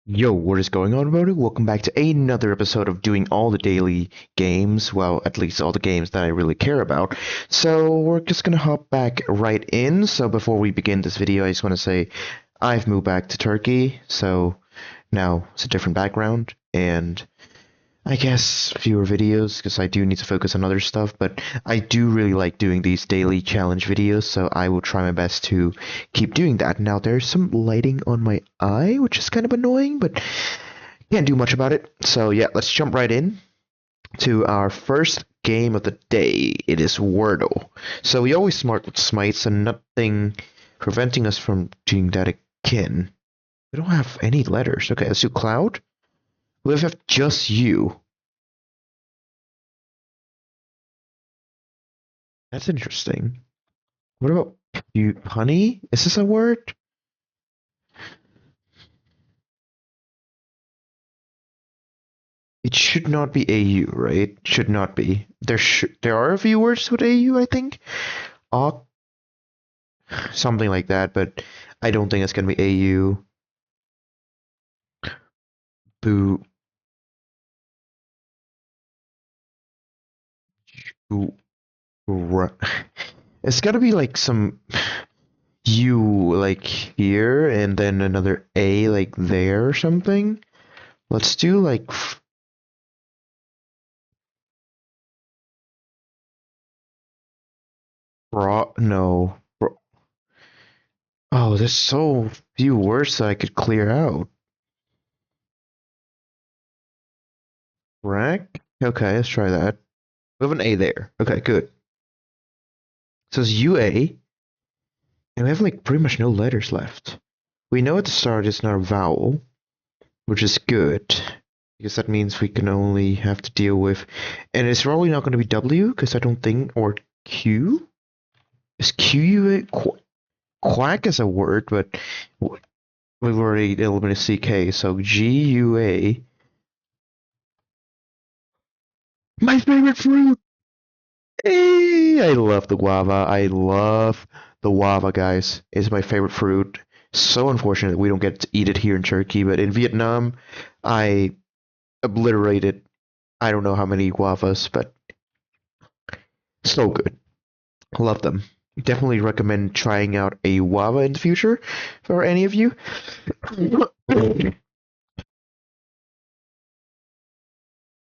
Yo, what is going on, Murdle? Welcome back to another episode of doing all the daily games. Well, at least all the games that I really care about. So, we're just gonna hop back right in. So, before we begin this video, I just want to say I've moved back to Turkey. So, now it's a different background. And I guess fewer videos because I do need to focus on other stuff, but I do really like doing these daily challenge videos, so I will try my best to keep doing that. Now, there's some lighting on my eye, which is kind of annoying, but can't do much about it. So, yeah, let's jump right in to our first game of the day. It is Wordle. So, we always smart with smites, and nothing preventing us from doing that again. We don't have any letters. Okay, let's do Cloud. We have just you. That's interesting. What about you, honey? Is this a word? It should not be AU, right? Should not be. There are a few words with AU, I think. Au, something like that, but I don't think it's gonna be AU. Boo. Boo. It's gotta be like some U like here and then another A like there or something. Let's do like no. Oh, there's so few words that I could clear out. Rack? Okay, let's try that. We have an A there. Okay, good. So it's UA, and we have like pretty much no letters left. We know at the start it's not a vowel, which is good, because that means we can only have to deal with, and it's probably not going to be W, because I don't think, or Q? Is QUA? Quack is a word, but we've already eliminated CK, so GUA. My favorite fruit! Hey, I love the guava. I love the guava, guys. It's my favorite fruit. So unfortunate we don't get to eat it here in Turkey, but in Vietnam, I obliterated I don't know how many guavas, but so good. Love them. Definitely recommend trying out a guava in the future for any of you.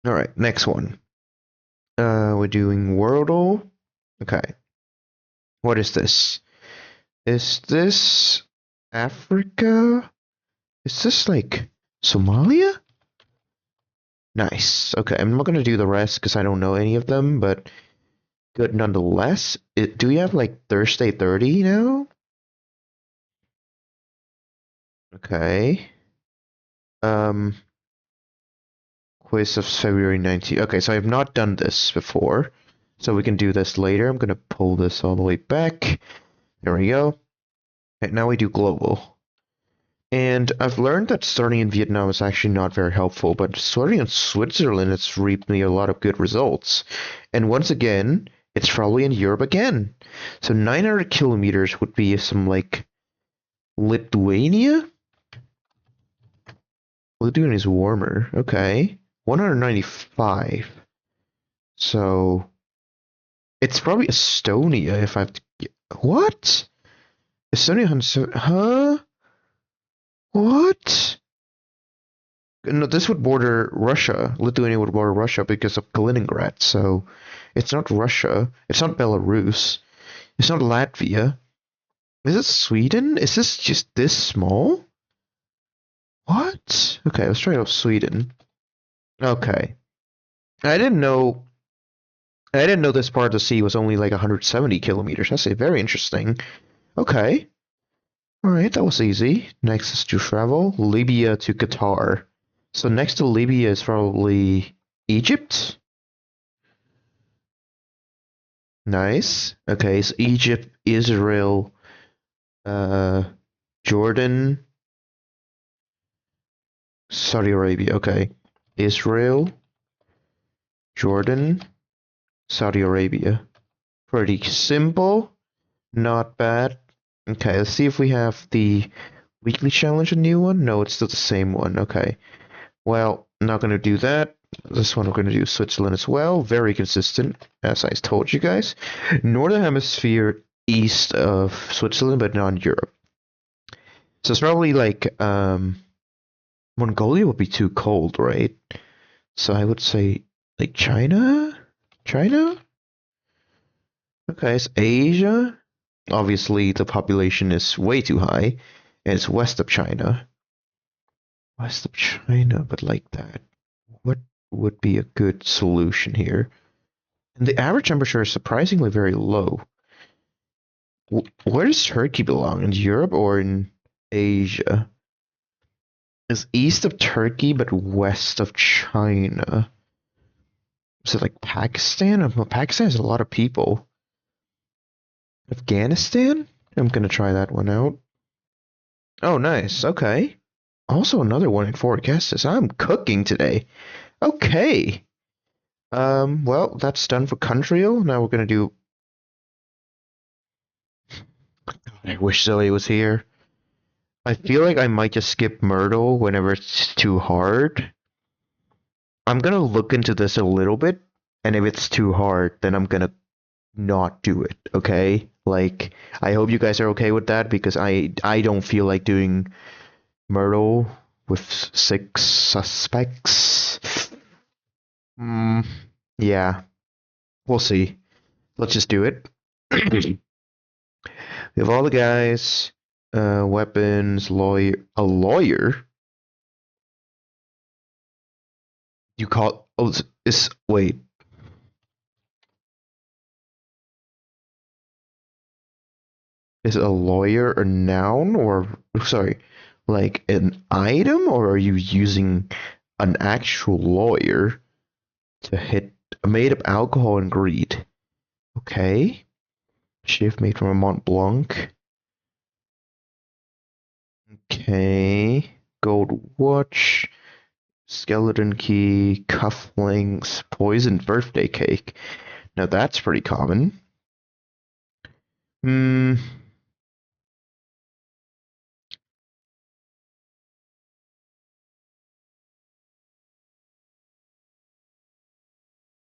All right, next one. We're doing Wordle. Okay. What is this? Is this Africa? Is this like Somalia? Nice. Okay, I'm not gonna do the rest because I don't know any of them, but good nonetheless. Do we have like Thursday 30 now? Okay. Um, quiz of February 19th. Okay, so I have not done this before, so we can do this later. I'm gonna pull this all the way back. There we go. Okay, now we do global. And I've learned that starting in Vietnam is actually not very helpful, but starting in Switzerland, it's reaped me a lot of good results. And once again, it's probably in Europe again. So 900 kilometers would be some like Lithuania? Lithuania is warmer. Okay. 195. So it's probably Estonia if I have to get. What? Estonia, huh? What? No, this would border Russia. Lithuania would border Russia because of Kaliningrad. So it's not Russia. It's not Belarus. It's not Latvia. Is it Sweden? Is this just this small? What? Okay, let's try out Sweden. Okay. I didn't know I didn't know this part of the sea was only like 170 kilometers. That's very interesting. Okay. Alright, that was easy. Next is to travel. Libya to Qatar. So next to Libya is probably Egypt? Nice. Okay, so Egypt, Israel, uh, Jordan, Saudi Arabia. Okay. Israel, Jordan, Saudi Arabia. Pretty simple. Not bad. Okay, let's see if we have the Weekly challenge, a new one? No, it's still the same one. Okay. Well, not gonna do that. This one we're gonna do Switzerland as well. Very consistent, as I told you guys. Northern Hemisphere east of Switzerland, but not in Europe. So it's probably like Mongolia would be too cold, right? So I would say like China? China? Okay, it's Asia. Obviously, the population is way too high, and it's west of China. West of China, but like that. What would be a good solution here? And the average temperature is surprisingly very low. Where does Turkey belong? In Europe or in Asia? It's east of Turkey, but west of China. Is it like Pakistan? Well, Pakistan has a lot of people. Afghanistan? I'm gonna try that one out. Oh, nice. Okay. Also, another one in forecast. I'm cooking today. Okay. Well, that's done for Countryal. Now we're gonna do. I wish Zoe was here. I feel like I might just skip Myrtle whenever it's too hard. I'm gonna look into this a little bit, and if it's too hard, then I'm gonna not do it. Okay? Like, I hope you guys are okay with that because I don't feel like doing Myrtle with 6 suspects. Hmm. Yeah, we'll see. Let's just do it. We have all the guys, weapons, a lawyer. You call? Oh, wait. Is a lawyer a noun or sorry, like an item, or are you using an actual lawyer to hit made of alcohol and greed? Okay. Shift made from a Mont Blanc. Okay. Gold watch. Skeleton key. Cufflinks. Poisoned birthday cake. Now that's pretty common. Hmm.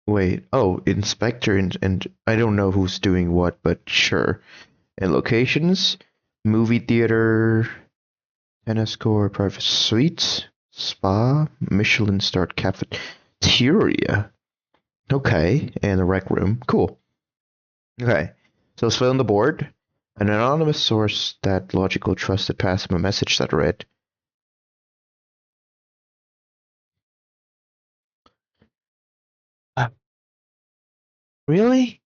Wait. Oh, inspector and I don't know who's doing what, but sure. And locations. Movie theater. Tennis court. Private suites. Spa. Michelin starred cafeteria. Okay, and the rec room. Cool. Okay, so let's fill in the board. An anonymous source that logical trusted passed him a message that read, uh, "Really,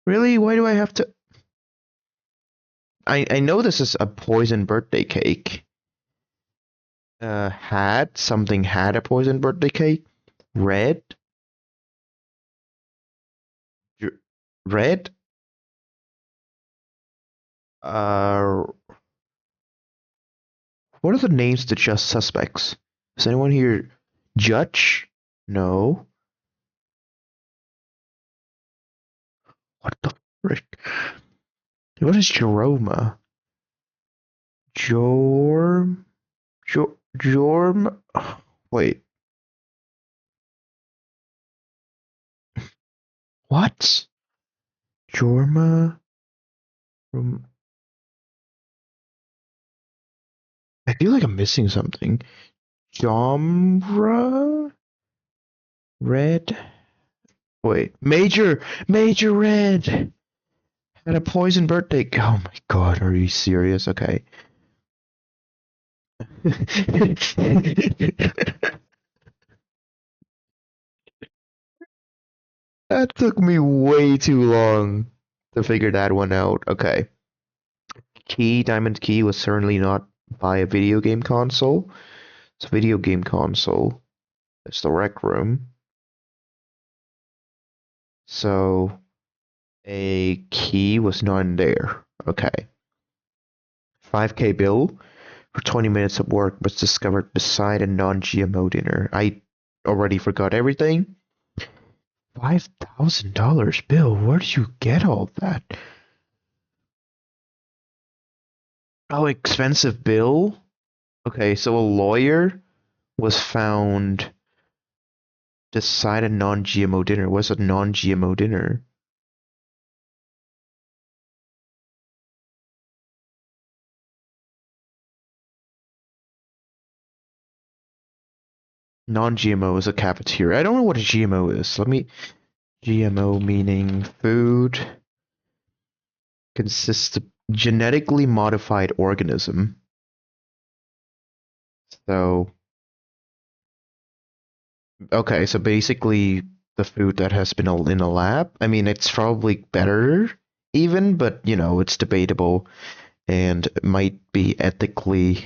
really? Why do I have to?" I know this is a poison birthday cake. Had a poison birthday cake. Red, red. Uh, what are the names to just suspects? Is anyone here? Judge? No. What the frick? What is Jeroma? Jorm? Jorm? Wait, what? Jorma? Rom- I feel like I'm missing something. Jomra? Red? Wait, Major Red! Had a poison birthday. Oh my god, are you serious? Okay. That took me way too long to figure that one out. Okay. Diamond Key was certainly not by a video game console. It's a video game console. It's the Rec Room. So a key was not in there. Okay. 5K bill for 20 minutes of work was discovered beside a non-GMO dinner. I already forgot everything. $5,000 bill. Where did you get all that? Oh, expensive bill? Okay, so a lawyer was found decide a non-GMO dinner. What's a non-GMO dinner? Non-GMO is a cafeteria. I don't know what a GMO is. GMO meaning food consists of genetically modified organism. So, okay, so basically the food that has been in a lab. I mean, it's probably better even, but it's debatable and might be ethically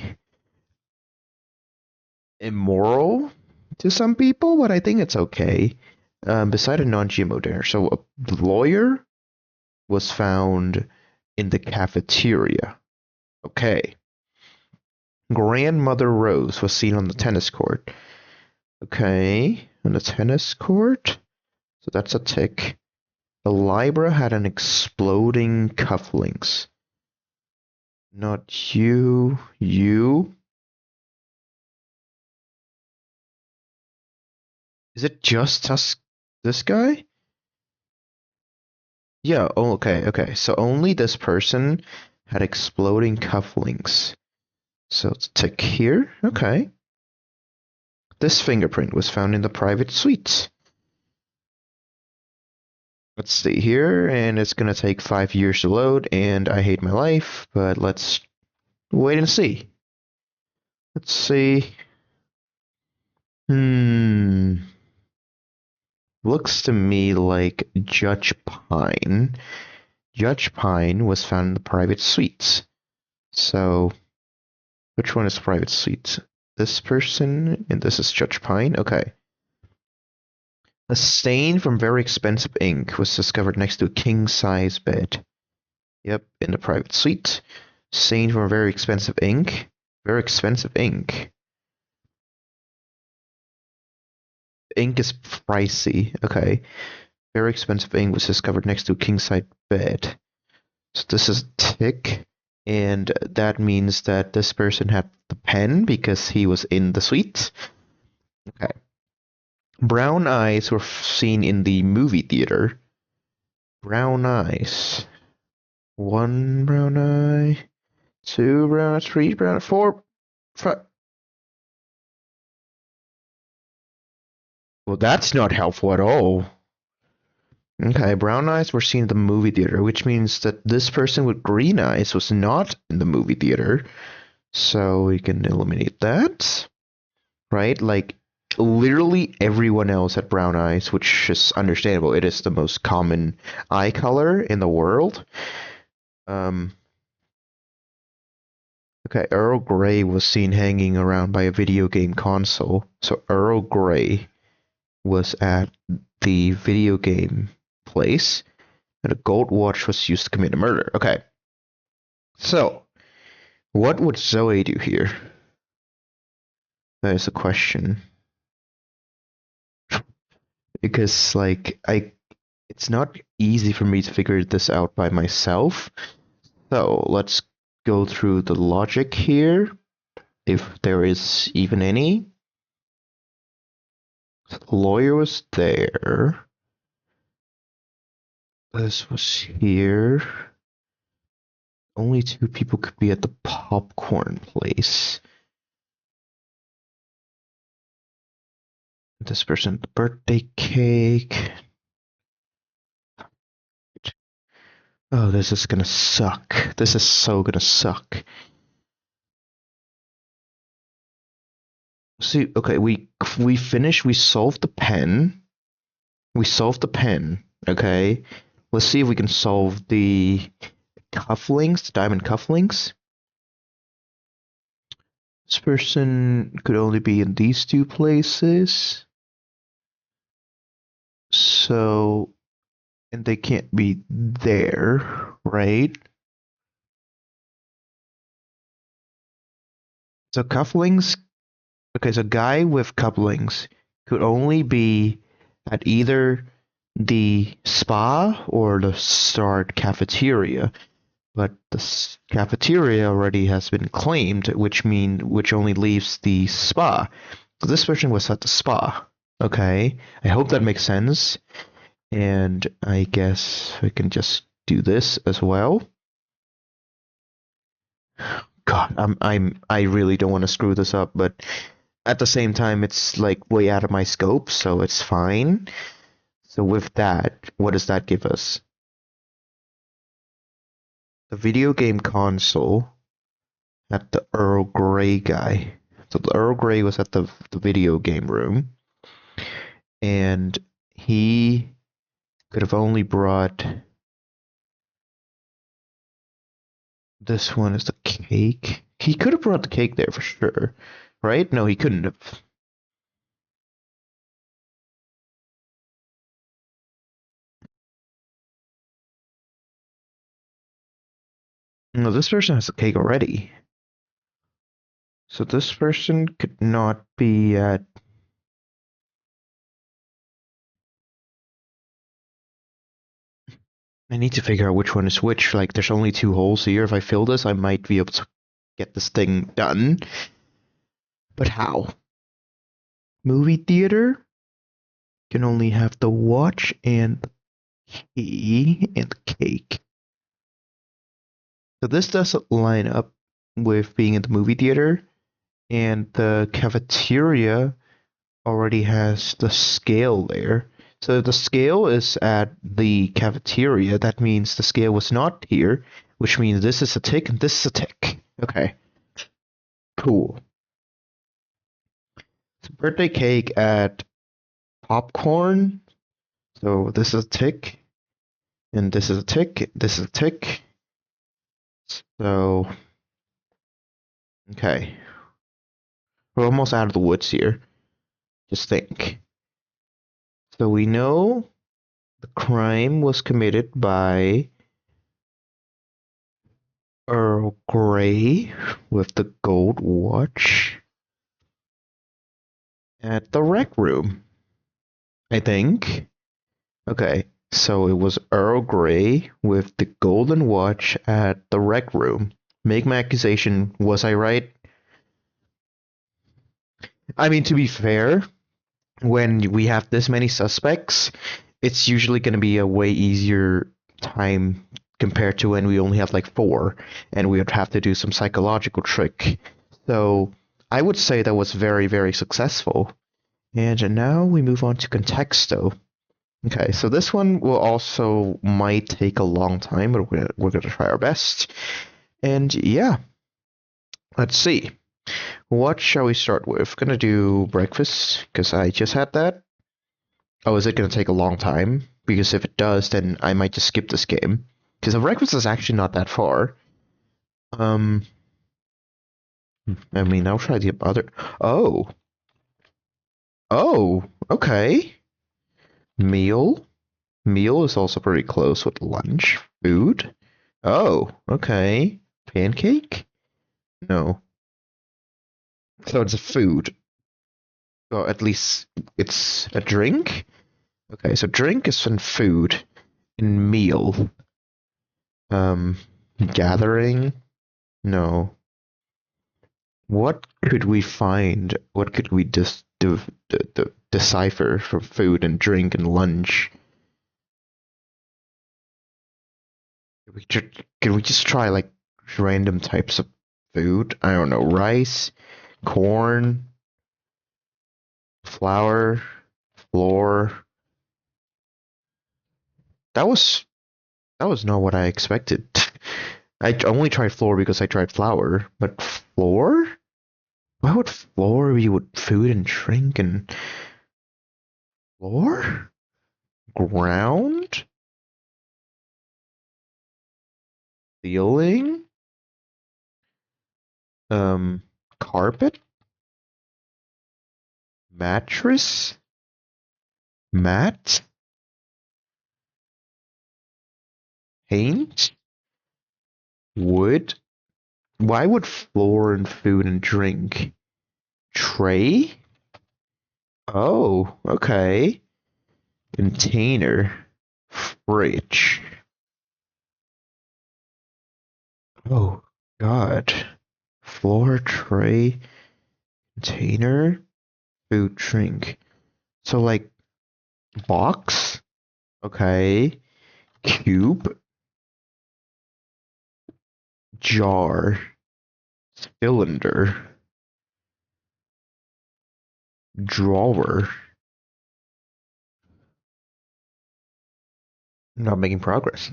immoral to some people, but I think it's okay. Beside a non-GMO dinner, so a lawyer was found in the cafeteria. Okay. Grandmother Rose was seen on the tennis court. Okay, on the tennis court. So that's a tick. The Libra had an exploding cufflinks. Not you. You. Is it just us? This guy? Yeah, oh, okay, okay. So only this person had exploding cufflinks. So it's tick here. Okay. This fingerprint was found in the private suite. Let's see here, and it's gonna take 5 years to load, and I hate my life, but let's wait and see. Let's see. Looks to me like Judge Pine. Judge Pine was found in the private suites. So, which one is private suites? This person, and this is Judge Pine? Okay. A stain from very expensive ink was discovered next to a king-size bed. Yep, in the private suite. Stain from very expensive ink. Very expensive ink. Ink is pricey. Okay. Very expensive ink was discovered next to a king-size bed. So this is tick, and that means that this person had the pen because he was in the suite. Okay. Brown eyes were seen in the movie theater. Brown eyes. One brown eye. Two brown eyes. Three brown eyes. Four. Five. Well, that's not helpful at all. Okay, brown eyes were seen in the movie theater, which means that this person with green eyes was not in the movie theater. So we can eliminate that. Right? Like, literally everyone else had brown eyes, which is understandable. It is the most common eye color in the world. Okay, Earl Grey was seen hanging around by a video game console. So Earl Grey was at the video game place, and a gold watch was used to commit a murder. Okay. So, what would Zoe do here? That is a question. Because, like, it's not easy for me to figure this out by myself. So, let's go through the logic here, if there is even any. So the lawyer was there. This was here. Only two people could be at the popcorn place. This person, the birthday cake. Oh, this is gonna suck. This is so gonna suck. See, okay, we finished. We solved the pen. We solved the pen. Okay, let's see if we can solve the cufflinks, the diamond cufflinks. This person could only be in these two places. So, and they can't be there, right? So cufflinks, okay, so guy with couplings could only be at either the spa or the Start cafeteria. but the cafeteria already has been claimed, which only leaves the spa. So this version was at the spa. Okay, I hope that makes sense. And I guess we can just do this as well. God, I really don't want to screw this up, but at the same time, it's like way out of my scope, so it's fine. So with that, what does that give us? The video game console at the Earl Grey guy. So the Earl Grey was at the video game room, and he could have only brought this one as the cake. He could have brought the cake there for sure, right? No, he couldn't have. No, this person has the cake already. So this person could not be at. I need to figure out which one is which. Like, there's only two holes here. If I fill this, I might be able to get this thing done. But how? Movie theater can only have the watch and the key and the cake. So this doesn't line up with being in the movie theater, and the cafeteria already has the scale there. So the scale is at the cafeteria. That means the scale was not here, which means this is a tick and this is a tick. Okay. Cool. So birthday cake at popcorn. So this is a tick, and this is a tick, this is a tick. So, okay. We're almost out of the woods here. Just think. So we know the crime was committed by Earl Grey with the gold watch at the rec room, I think. Okay, so it was Earl Grey with the golden watch at the rec room. Make my accusation, was I right? I mean, to be fair, when we have this many suspects, it's usually going to be a way easier time compared to when we only have like four and we would have to do some psychological trick. So I would say that was very, very successful. And now we move on to Contexto. Okay, so this one will also might take a long time, but we're gonna try our best. And yeah, let's see. What shall we start with? Gonna do breakfast because I just had that. Oh, is it gonna take a long time? Because if it does, then I might just skip this game. Because the breakfast is actually not that far. Um, I mean, I'll try the other. Oh, oh, okay. Meal. Meal is also pretty close with lunch. Food. Oh, okay. Pancake? No. So it's a food. Or at least it's a drink? Okay, so drink is in food. In meal. Um, gathering? No. What could we find? What could we just decipher for food and drink and lunch? Could we just try like random types of food? I don't know, rice, corn, flour, floor. That was that was not what I expected. I only tried floor because I tried flour, but floor? Why would floor be with food and drink and floor? Ground? Ceiling? Um, carpet? Mattress? Mat? Paint? Wood? Why would floor and food and drink? Tray? Oh, okay. Container. Fridge. Oh, God. Floor, tray, container, food, drink. So, like, box? Okay. Cube, jar, cylinder, drawer. Not making progress.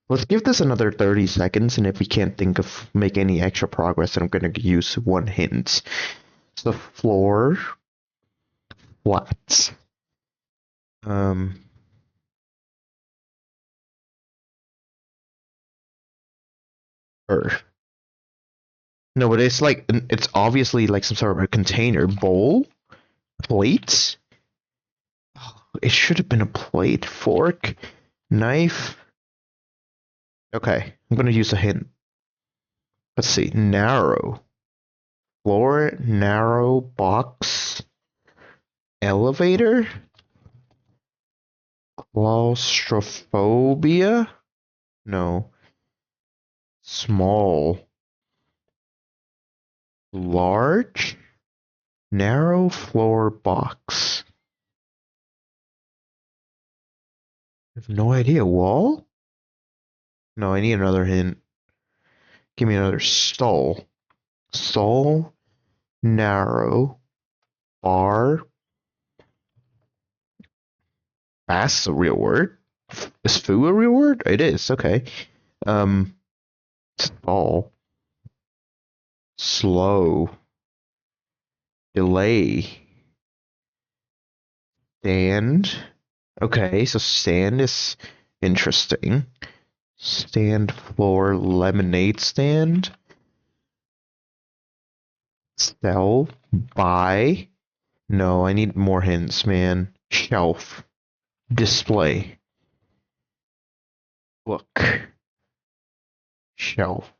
Let's give this another 30 seconds, and if we can't think of make any extra progress, then I'm going to use one hint. So floor, flat. Um, earth. No, but it's like it's obviously like some sort of a container. Bowl, plate. Oh, it should have been a plate. Fork, knife. Okay, I'm gonna use a hint. Let's see. Narrow. Floor, narrow, box, elevator, claustrophobia? No. Small, large, narrow floor box. I have no idea. Wall? No, I need another hint. Give me another stall. Stall, narrow, bar. That's a real word. Is foo a real word? It is. Okay. Um, stall, slow, delay, stand. Okay, so stand is interesting. Stand floor, lemonade stand. Sell, buy. No, I need more hints, man. Shelf, display, look, shelf.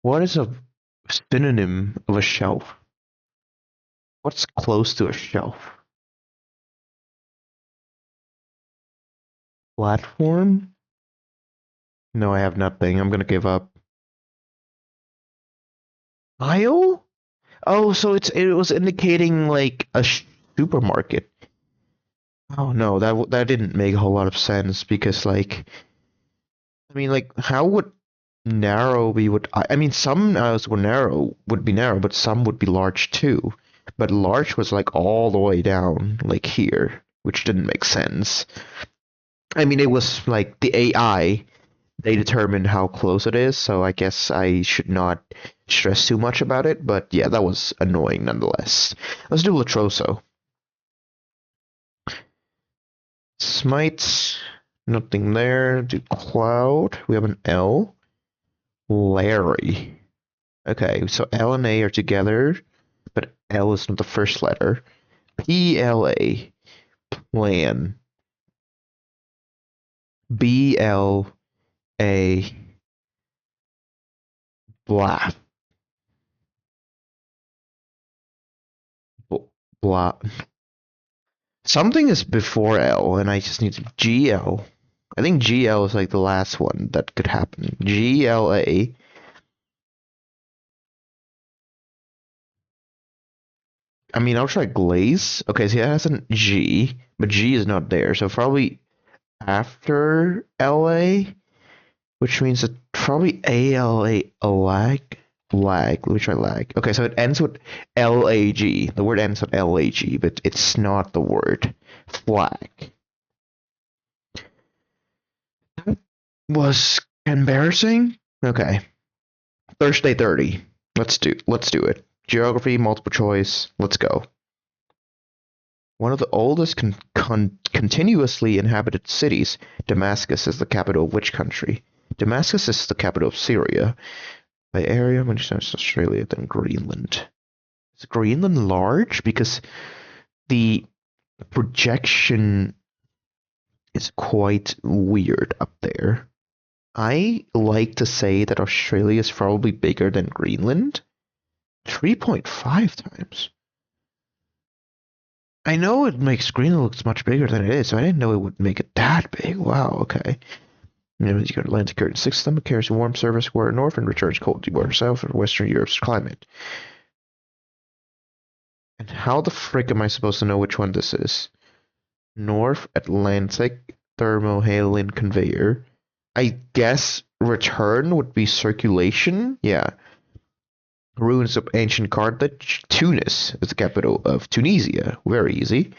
What is a synonym of a shelf? What's close to a shelf? Platform? No, I have nothing. I'm gonna give up. Aisle? Oh, so it was indicating like a supermarket. Oh no, that didn't make a whole lot of sense because like I mean like how would narrow be what I mean some aisles were narrow would be narrow, but some would be large too. But large was like all the way down like here, which didn't make sense. I mean it was like the AI they determined how close it is, so I guess I should not stress too much about it, but yeah, that was annoying nonetheless. Let's do Latroso. Smite, nothing there. Do Cloud, we have an L. Larry. Okay, so L and A are together, but L is not the first letter. PLA, plan. BLA, blah. Blah. Something is before L, and I just need to GL. I think GL is like the last one that could happen. GLA. I mean, I'll try glaze. Okay, so it has an G, but G is not there, so probably after LA, which means that probably ALA, a lag. Lag. Let me try lag. Okay, so it ends with LAG. The word ends with LAG, but it's not the word. Flag. That was embarrassing. Okay. Thursday 30. Let's do it. Geography, multiple choice. Let's go. One of the oldest continuously inhabited cities, Damascus is the capital of which country? Damascus is the capital of Syria. By area, much less Australia than Greenland. Is Greenland large? Because the projection is quite weird up there. I like to say that Australia is probably bigger than Greenland. 3.5 times. I know it makes Greenland look much bigger than it is, so I didn't know it would make it that big. Wow, okay. You know, you got Atlantic current system, it carries warm surface square north and returns cold seawater south of Western Europe's climate. And how the frick am I supposed to know which one this is? North Atlantic thermohaline conveyor. I guess return would be circulation? Yeah. Ruins of ancient Carthage. Tunis is the capital of Tunisia. Very easy.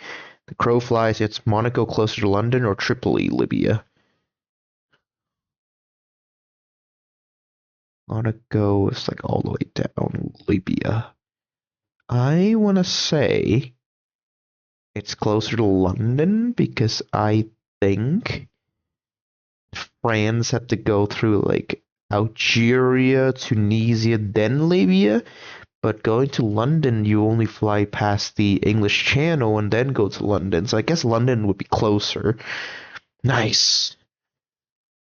The crow flies. It's Monaco closer to London or Tripoli, Libya. Monaco is like all the way down Libya. I want to say it's closer to London because I think France had to go through like Algeria, Tunisia, then Libya. But going to London, you only fly past the English Channel and then go to London. So I guess London would be closer. Nice.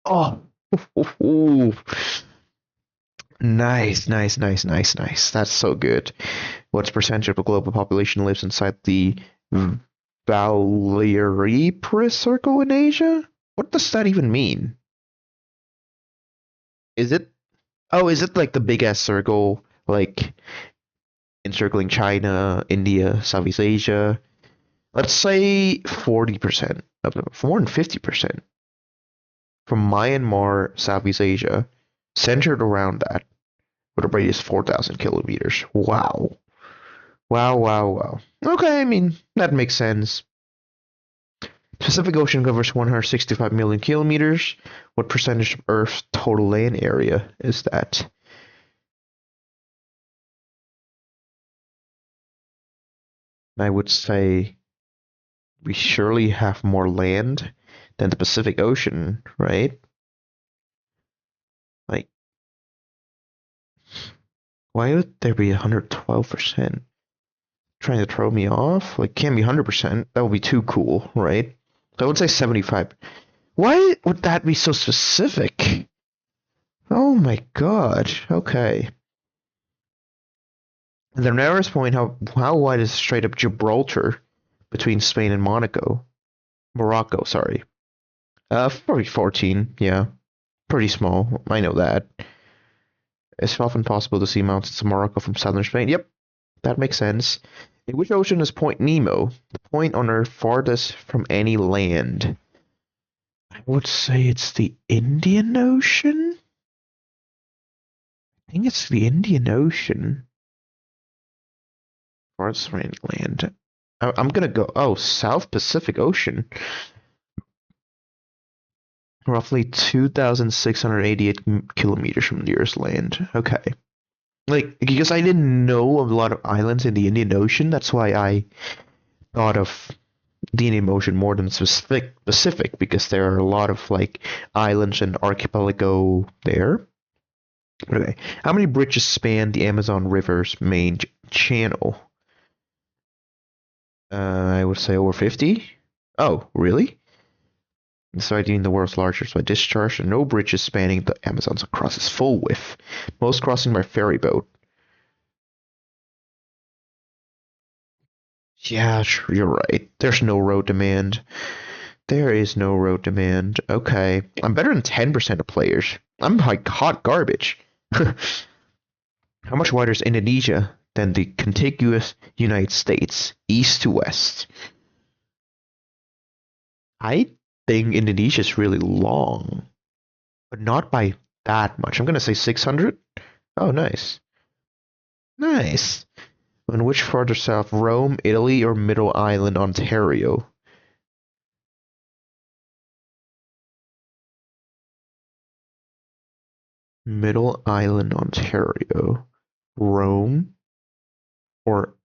Oh, nice, nice, nice, nice, nice. That's so good. What percentage of the global population lives inside the Valeriprus Circle in Asia? What does that even mean? Is it? Oh, is it like the big ass circle, like encircling China, India, Southeast Asia? Let's say 40% of them, more than 50% from Myanmar, Southeast Asia, centered around that, with a radius 4,000 kilometers. Wow. Wow, wow, wow. Okay, I mean, that makes sense. Pacific Ocean covers 165 million kilometers. What percentage of Earth's total land area is that? I would say we surely have more land than the Pacific Ocean, right? Like, why would there be 112%? Trying to throw me off? Like, can't be 100%. That would be too cool, right? So I would say 75. Why would that be so specific? Oh my god. Okay. The narrowest point, how wide is Strait of Gibraltar between Spain and Monaco? Morocco, sorry. Probably 14, yeah. Pretty small, I know that. It's often possible to see mountains of Morocco from southern Spain. Yep, that makes sense. In which ocean is Point Nemo, the point on Earth farthest from any land? I would say it's the Indian Ocean? I think it's the Indian Ocean. Farthest from any land. I'm gonna go, oh, South Pacific Ocean. Roughly 2,688 kilometers from nearest land. Okay. Like, because I didn't know of a lot of islands in the Indian Ocean, that's why I thought of the Indian Ocean more than Pacific, because there are a lot of, like, islands and archipelago there. Okay. How many bridges span the Amazon River's main channel? I would say over 50. Oh, really? Citing the world's largest by discharge, and no bridges spanning the Amazons across its full width, most crossing by ferry boat. Yeah, you're right. There's no road demand. There is no road demand. Okay. I'm better than 10% of players. I'm like hot garbage. How much wider is Indonesia than the contiguous United States, east to west? I think Indonesia is really long, but not by that much. I'm going to say 600. Oh, nice. Nice. On which farther south, Rome, Italy, or Middle Island, Ontario? Middle Island, Ontario. Rome or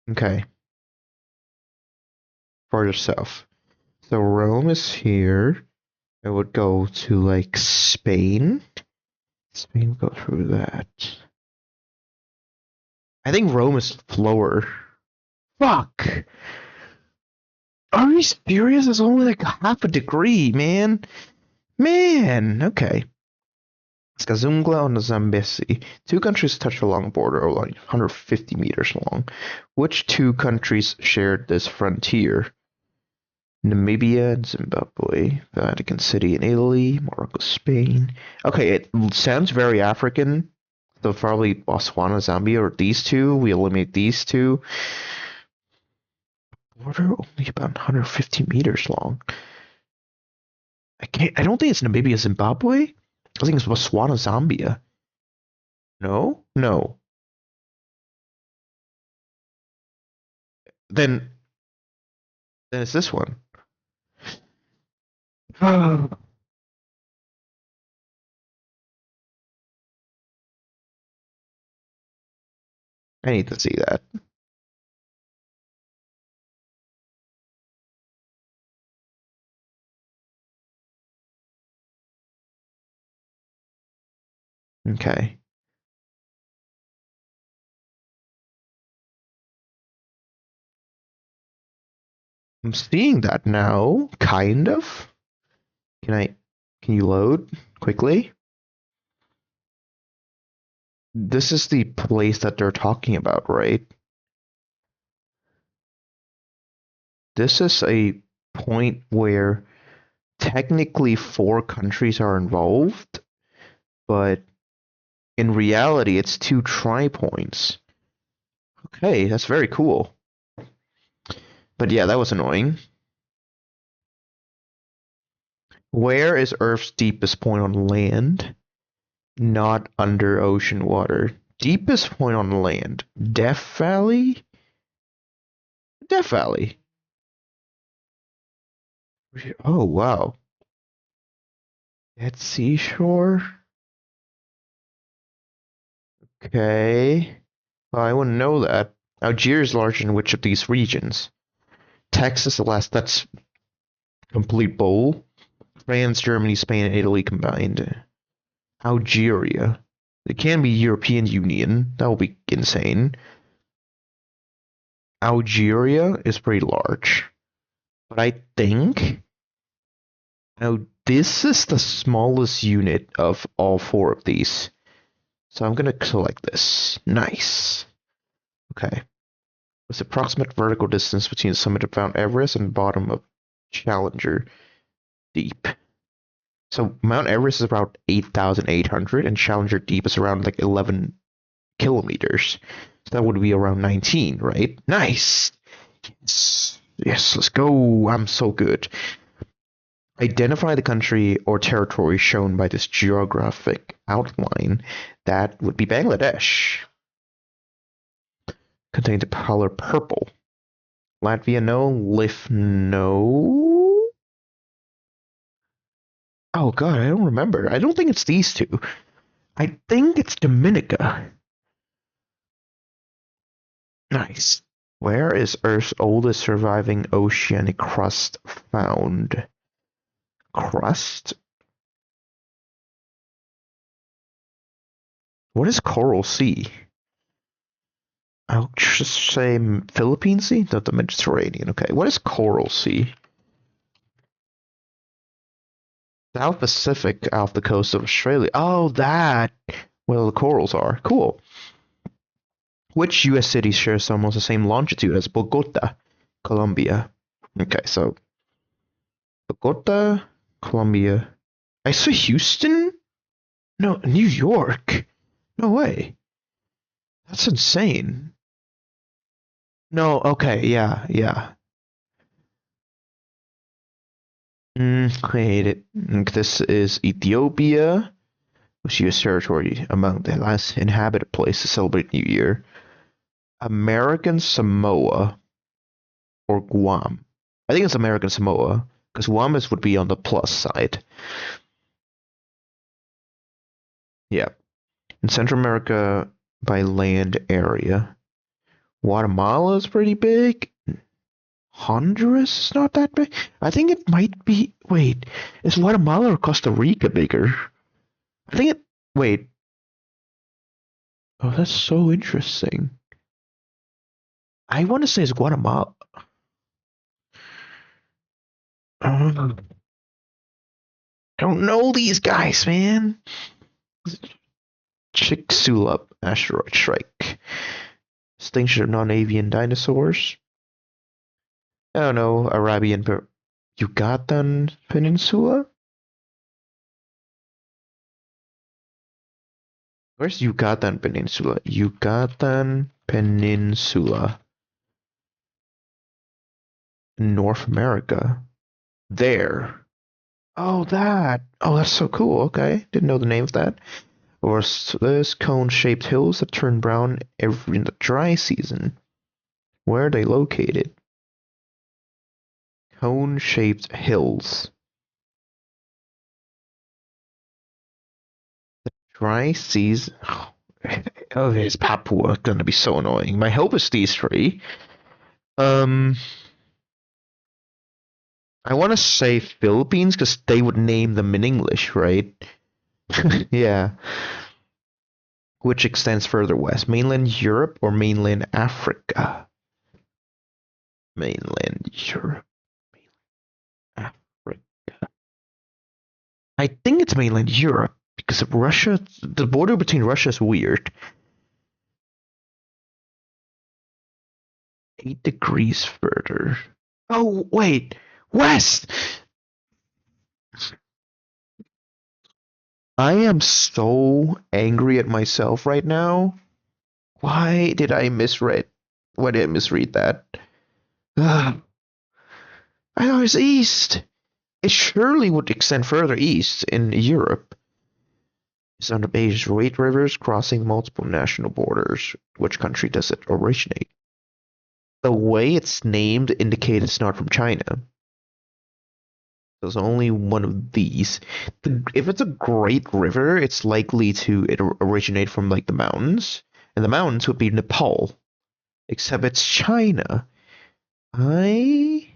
okay, farther south. So Rome is here. I would go to like Spain. Spain, go through that. I think Rome is lower. Fuck. Are you serious? It's only like half a degree, man. Man, okay. Skazungla and Zambesi. Two countries touch a long border, like 150 meters long. Which two countries shared this frontier? Namibia and Zimbabwe, Vatican City in Italy, Morocco, Spain. Okay, it sounds very African. So probably Botswana, Zambia, or these two. We eliminate these two. Border only about 150 meters long. I don't think it's Namibia, Zimbabwe. I think it's Botswana, Zambia. No? No. Then it's this one. I need to see that. Okay. I'm seeing that now, kind of. Can you load quickly? This is the place that they're talking about, right? This is a point where technically four countries are involved, but in reality, it's two tri-points. Okay, that's very cool. But yeah, that was annoying. Where is Earth's deepest point on land? Not under ocean water. Deepest point on land. Death Valley? Death Valley. Oh, wow. Dead Seashore? Okay. Well, I wouldn't know that. Algeria is larger in which of these regions? Texas, Alaska, that's complete bowl. France, Germany, Spain, and Italy combined. Algeria. It can be European Union. That will be insane. Algeria is pretty large. But I think now this is the smallest unit of all four of these. So I'm gonna select this. Nice. Okay. What's the approximate vertical distance between the summit of Mount Everest and bottom of Challenger Deep? So Mount Everest is about 8,800 and Challenger Deep is around like 11 kilometers. So that would be around 19, right? Nice. Yes. Yes, let's go. I'm so good. Identify the country or territory shown by this geographic outline. That would be Bangladesh. Contain the color purple. Latvia, no. Lithuania, no. Oh god, I don't remember. I don't think it's these two. I think it's Dominica. Nice. Where is Earth's oldest surviving oceanic crust found? Crust? What is Coral Sea? I'll just say Philippine Sea? Not the Mediterranean. Okay, what is Coral Sea? South Pacific off the coast of Australia. Oh, that! Where the corals are. Cool. Which US city shares almost the same longitude as Bogota, Colombia? Okay, so Bogota, Colombia. I saw Houston? No, New York. No way. That's insane. No, okay, yeah. I hate it. This is Ethiopia, which is US territory among the last inhabited place to celebrate New Year. American Samoa or Guam. I think it's American Samoa because Guam would be on the plus side. Yeah. In Central America by land area. Guatemala is pretty big. Honduras is not that big. I think it might be. Wait, is Guatemala or Costa Rica bigger? I think it. Wait. Oh, that's so interesting. I want to say it's Guatemala. I don't know these guys, man. Chicxulub asteroid strike. Extinction of non-avian dinosaurs. I don't know, Yucatan Peninsula? Where's Yucatan Peninsula? Yucatan Peninsula. North America. There. Oh, that. Oh, that's so cool. Okay. Didn't know the name of that. Or there's cone-shaped hills that turn brown in the dry season. Where are they located? Cone-shaped hills. The dry season. Oh, it's Papua. Gonna be so annoying. My hope is these three. I want to say Philippines because they would name them in English, right? Yeah. Which extends further west? Mainland Europe or mainland Africa? Mainland Europe. Mainland Africa. I think it's mainland Europe because of Russia. The border between Russia is weird. 8 degrees further. Oh, wait. West! I am so angry at myself right now. Why did I misread? Why did I misread that? Ugh. I thought it was east. It surely would extend further east in Europe. It's on the Asia's great rivers crossing multiple national borders. Which country does it originate? The way it's named indicates it's not from China. There's only one of these. If it's a great river, it's likely to originate from like the mountains, and the mountains would be Nepal. Except it's China. I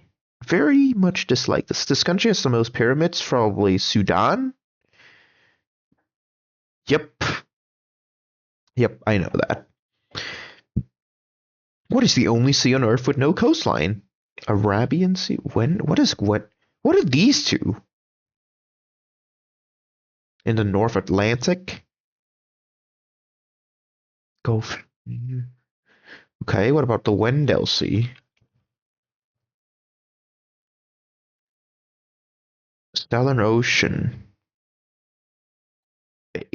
very much dislike this. This country has the most pyramids, probably Sudan. Yep. Yep, I know that. What is the only sea on Earth with no coastline? Arabian Sea? What are these two? In the North Atlantic? Gulf. Okay, what about the Wendell Sea? Southern Ocean.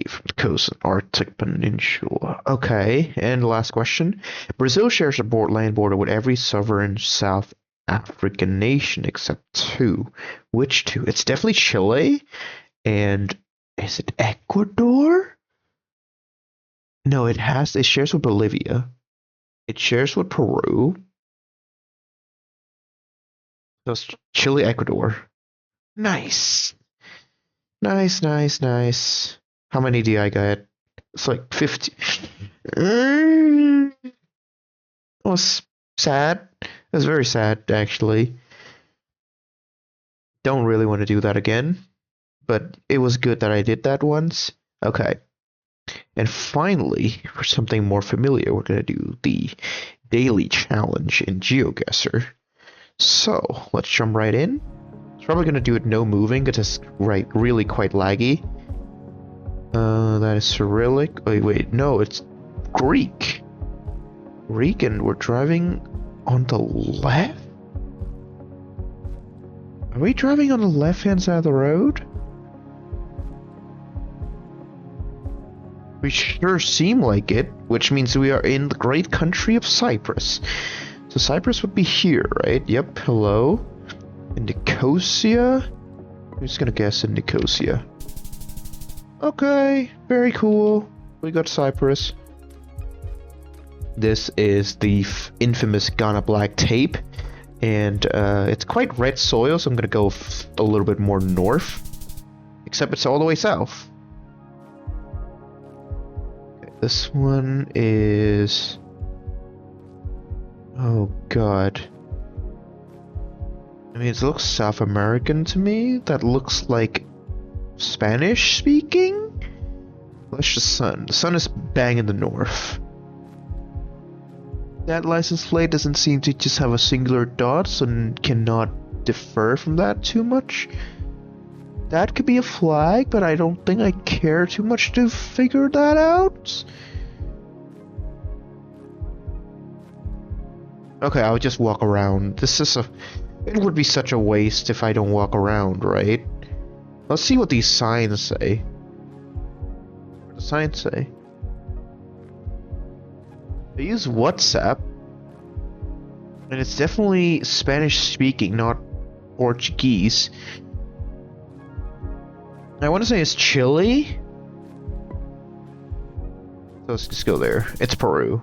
From the coast of Arctic Peninsula. Okay, and last question. Brazil shares a land border with every sovereign South African nation except two. Which two? It's definitely Chile, and is it Ecuador? No, it shares with Bolivia. It shares with Peru. So it's Chile, Ecuador. Nice. Nice. How many do I get? It's like 50. It was sad. It was very sad, actually. Don't really want to do that again. But it was good that I did that once. Okay. And finally, for something more familiar, we're going to do the daily challenge in GeoGuessr. So, let's jump right in. It's probably going to do it no moving because it's really quite laggy. That is Cyrillic. Wait, no, it's Greek. Greek, and we're driving on the left? Are we driving on the left-hand side of the road? We sure seem like it, which means we are in the great country of Cyprus. So Cyprus would be here, right? Yep, hello. In Nicosia? I'm just gonna guess in Nicosia. Okay, very cool. We got Cyprus. This is the infamous Ghana Black tape, and it's quite red soil, so I'm gonna go a little bit more north. Except it's all the way south. Okay, this one is... Oh god. I mean, it looks South American to me. That looks like Spanish speaking? Where's the sun? The sun is bang in the north. That license plate doesn't seem to just have a singular dot, so cannot differ from that too much. That could be a flag, but I don't think I care too much to figure that out. Okay, I'll just walk around. It would be such a waste if I don't walk around, right? Let's see what these signs say. What do the signs say? They use WhatsApp. And it's definitely Spanish speaking, not Portuguese. I want to say it's Chile. So let's just go there. It's Peru.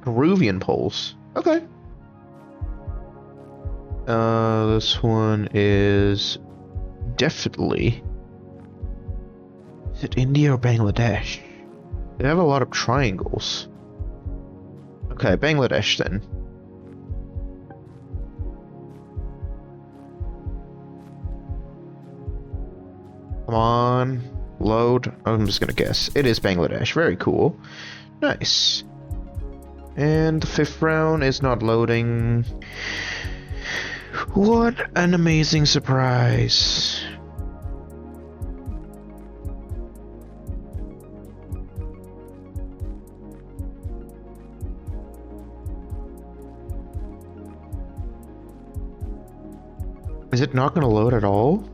Peruvian poles. Okay. This one is definitely. Is it India or Bangladesh? They have a lot of triangles. Okay, Bangladesh then. Come on, load. I'm just gonna guess. It is Bangladesh. Very cool. Nice. And the 5th round is not loading. What an amazing surprise. Is it not gonna load at all?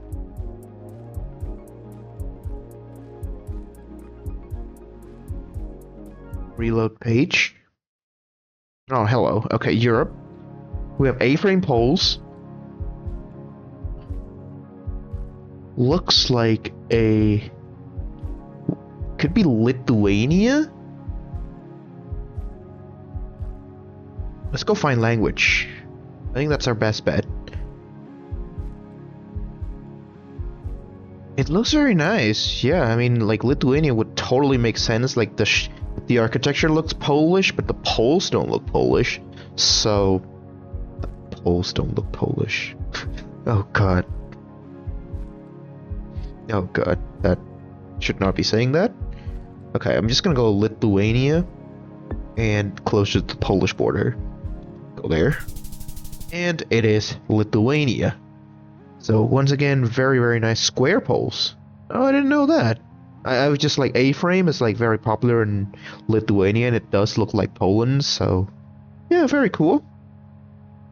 Reload page. Oh, hello. Okay, Europe. We have A-frame poles. Looks like a... Could be Lithuania? Let's go find language. I think that's our best bet. It looks very nice. Yeah, I mean, like, Lithuania would totally make sense. Like, the architecture looks Polish, but the poles don't look Polish. So, the poles don't look Polish. Oh god. Oh god, that should not be saying that. Okay, I'm just gonna go Lithuania and closer to the Polish border. Go there. And it is Lithuania. So once again, very, very nice square poles. Oh, I didn't know that. I was just like, A-frame is like very popular in Lithuania and it does look like Poland, so yeah, very cool.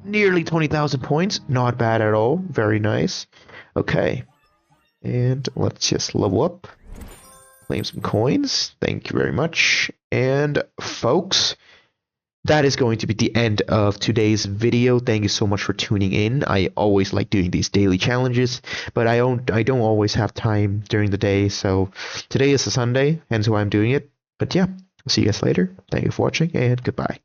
Nearly 20,000 points, not bad at all, very nice. Okay, and let's just level up, claim some coins, thank you very much. And folks, that is going to be the end of today's video. Thank you so much for tuning in. I always like doing these daily challenges, but I don't always have time during the day. So today is a Sunday, hence why I'm doing it. But yeah, I'll see you guys later. Thank you for watching, and goodbye.